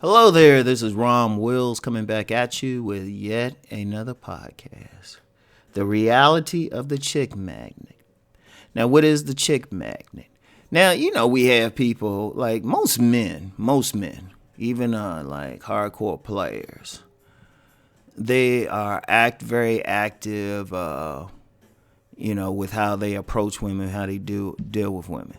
Hello there, this is Rom Wills coming back at you with yet another podcast. The reality of the chick magnet. Now, what is the chick magnet? Now, we have people like most men, even like hardcore players. They are very active, with how they approach women, how they deal with women,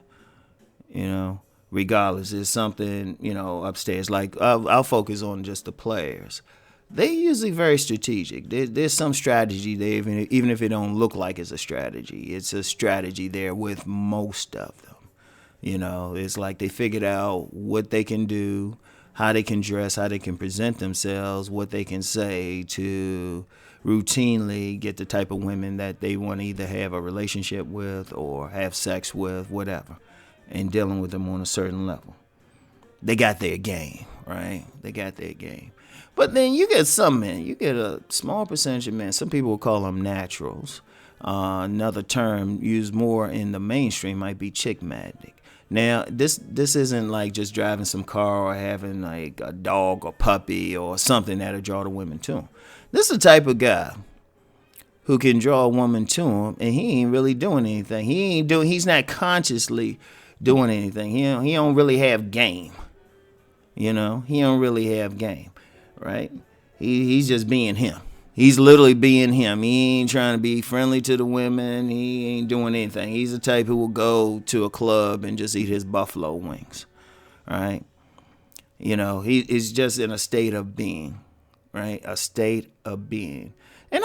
regardless. It's something, upstairs. Like, I'll focus on just the players. They're usually very strategic. There's some strategy there, even if it don't look like it's a strategy. It's a strategy there with most of them. It's like they figured out what they can do, how they can dress, how they can present themselves, what they can say to routinely get the type of women that they want to either have a relationship with or have sex with, whatever, and dealing with them on a certain level. They got their game, right? They got their game. But then you get some men, you get a small percentage of men, some people will call them naturals. Another term used more in the mainstream might be chick magnet. Now, this isn't like just driving some car or having like a dog or puppy or something that'll draw the women to him. This is the type of guy who can draw a woman to him, and he ain't really doing anything. He's not consciously doing anything. He don't really have game. He don't really have game, right? He's just being him. He's literally being him. He ain't trying to be friendly to the women. He ain't doing anything. He's the type who will go to a club and just eat his buffalo wings, right? He's just in a state of being, right? A state of being. And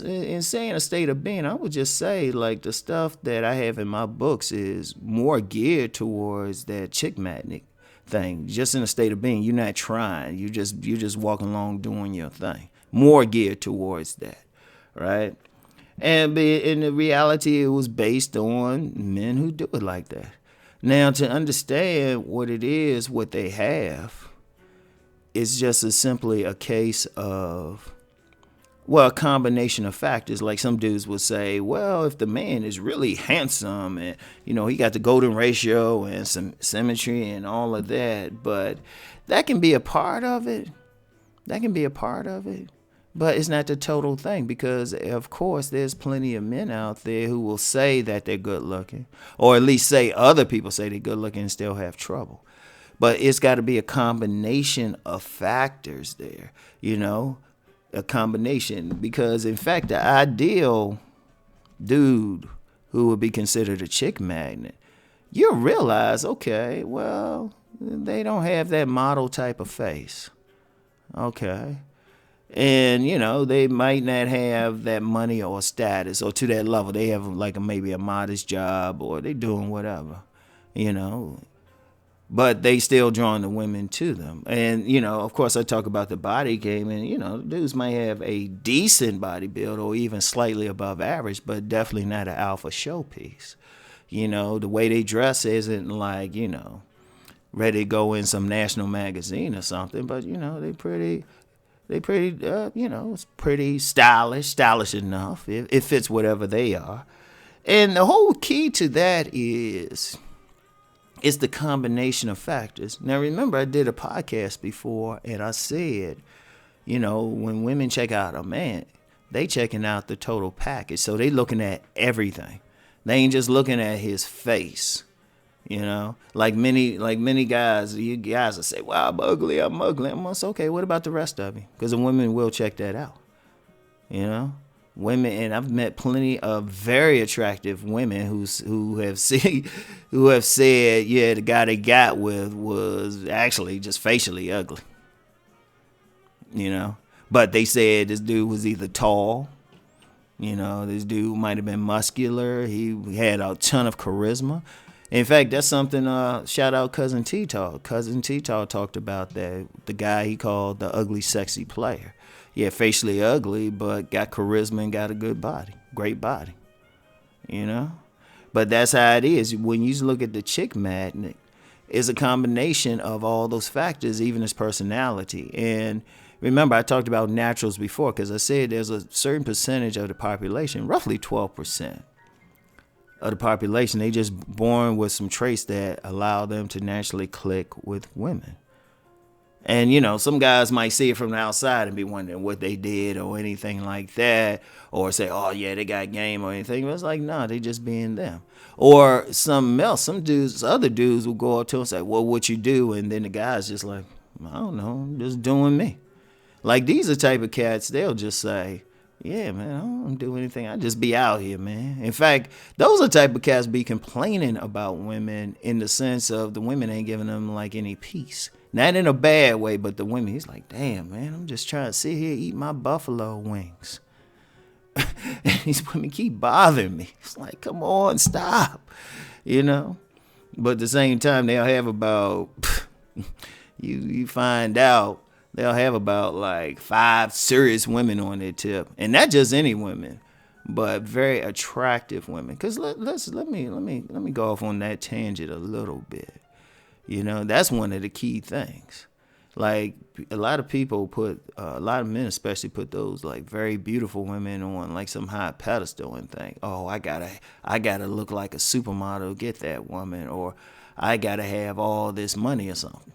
in saying a state of being, I would just say, like, the stuff that I have in my books is more geared towards that chick magnet thing. Just in a state of being. You're not trying. You're just walking along doing your thing. More geared towards that, right? And in the reality, it was based on men who do it like that. Now, to understand what it is, what they have, it's just simply a case of, a combination of factors. Like some dudes would say, well, if the man is really handsome and, he got the golden ratio and some symmetry and all of that, but that can be a part of it. But it's not the total thing because, of course, there's plenty of men out there who will say that they're good looking, or at least say other people say they're good looking and still have trouble. But it's got to be a combination of factors there, a combination. Because, in fact, the ideal dude who would be considered a chick magnet, you'll realize, okay, well, they don't have that model type of face. Okay. And, they might not have that money or status or to that level. They have like maybe a modest job or they doing whatever, but they still drawing the women to them. And, of course, I talk about the body game and, dudes might have a decent body build or even slightly above average, but definitely not an alpha showpiece. The way they dress isn't like, ready to go in some national magazine or something, but, they pretty, it's pretty stylish enough. It fits whatever they are. And the whole key to that is the combination of factors. Now, remember, I did a podcast before, and I said, when women check out a man, they checking out the total package. So they looking at everything. They ain't just looking at his face. Like many guys, you guys will say, well, I'm ugly. I'm like, okay, what about the rest of you? Because the women will check that out. Women, and I've met plenty of very attractive women who have said, yeah, the guy they got with was actually just facially ugly. But they said this dude was either tall, this dude might have been muscular, he had a ton of charisma. In fact, that's something, shout out Cousin T-Talk. Cousin T-Talk talked about that, the guy he called the ugly, sexy player. Yeah, facially ugly, but got charisma and got a good body, great body, But that's how it is. When you look at the chick magnet, it's a combination of all those factors, even his personality. And remember, I talked about naturals before because I said there's a certain percentage of the population, roughly 12%. Of the population, they just born with some traits that allow them to naturally click with women. And, some guys might see it from the outside and be wondering what they did or anything like that. Or say, oh, yeah, they got game or anything. But it's like, nah, they just being them. Or something else. Other dudes will go up to him and say, well, what you do? And then the guy's just like, I don't know, I'm just doing me. Like, these are the type of cats, they'll just say, yeah, man, I don't do anything. I just be out here, man. In fact, those are the type of cats be complaining about women in the sense of the women ain't giving them, like, any peace. Not in a bad way, but the women, he's like, damn, man, I'm just trying to sit here eat my buffalo wings. And these women keep bothering me. It's like, come on, stop, But at the same time, they'll have about, you find out, they'll have about like 5 serious women on their tip, and not just any women, but very attractive women. Cause let me go off on that tangent a little bit. That's one of the key things. Like a lot of people a lot of men especially put those like very beautiful women on like some high pedestal and think, oh, I gotta look like a supermodel to get that woman, or I gotta have all this money or something.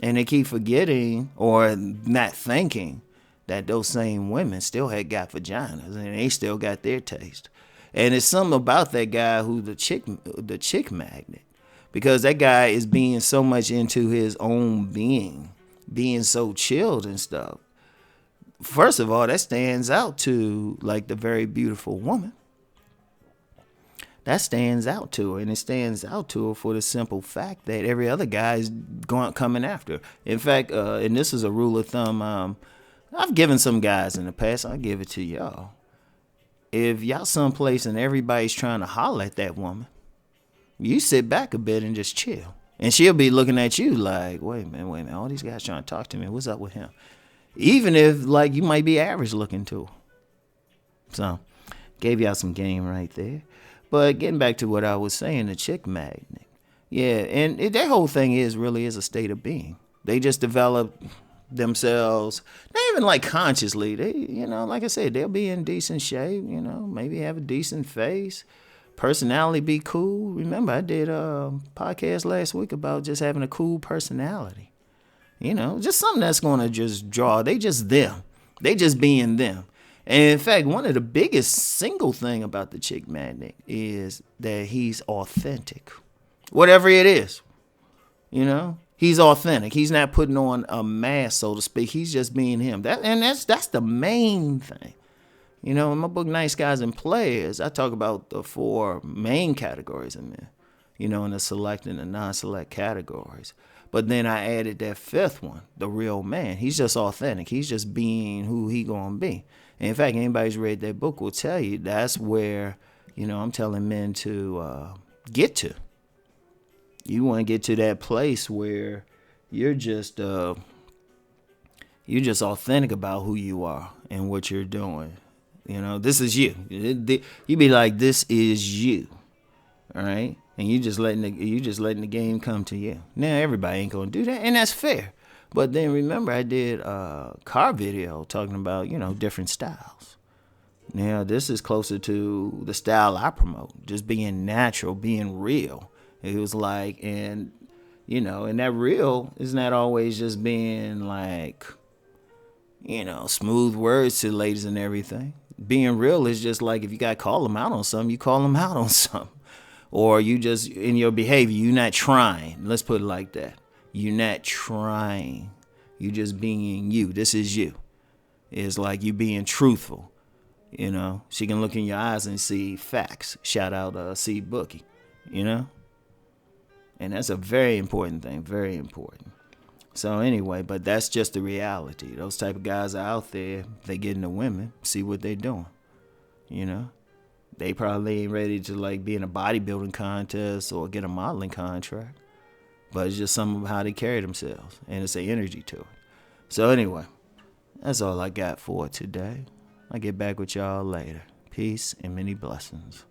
And they keep forgetting or not thinking that those same women still had got vaginas and they still got their taste. And it's something about that guy who's the chick magnet. Because that guy is being so much into his own being so chilled and stuff. First of all, that stands out to like the very beautiful woman. That stands out to her, and it stands out to her for the simple fact that every other guy is coming after her. In fact, and this is a rule of thumb, I've given some guys in the past, I'll give it to y'all. If y'all someplace and everybody's trying to holler at that woman, you sit back a bit and just chill. And she'll be looking at you like, wait a minute, all these guys trying to talk to me, what's up with him? Even if, like, you might be average looking to her. So, gave y'all some game right there. But getting back to what I was saying, the chick magnet. Yeah, and that whole thing really is a state of being. They just develop themselves, not even like consciously. They, like I said, they'll be in decent shape, maybe have a decent face. Personality be cool. Remember, I did a podcast last week about just having a cool personality. Just something that's going to just draw. They just them. They just being them. And in fact, one of the biggest single thing about the chick magnet is that he's authentic. Whatever it is, he's authentic. He's not putting on a mask, so to speak. He's just being him. That's the main thing. In my book, Nice Guys and Players, I talk about the 4 main categories of men, in the select and the non-select categories. But then I added that 5th one, the real man. He's just authentic. He's just being who he gonna be. And in fact, anybody who's read that book will tell you that's where, I'm telling men to get to. You want to get to that place where you're just authentic about who you are and what you're doing. This is you. You be like, this is you. All right? And you just letting the game come to you. Now everybody ain't gonna do that, and that's fair. But then remember, I did a car video talking about different styles. Now this is closer to the style I promote, just being natural, being real. It was like, and that real is not always just being like, smooth words to ladies and everything. Being real is just like if you got to call them out on something, you call them out on something. Or you just, in your behavior, you're not trying. Let's put it like that. You're not trying. You just being you. This is you. It's like you being truthful. She can look in your eyes and see facts. Shout out C Bookie. And that's a very important thing. Very important. So anyway, but that's just the reality. Those type of guys are out there. They get into women, see what they doing. They probably ain't ready to like be in a bodybuilding contest or get a modeling contract. But it's just some of how they carry themselves. And it's an energy to it. So anyway, that's all I got for today. I'll get back with y'all later. Peace and many blessings.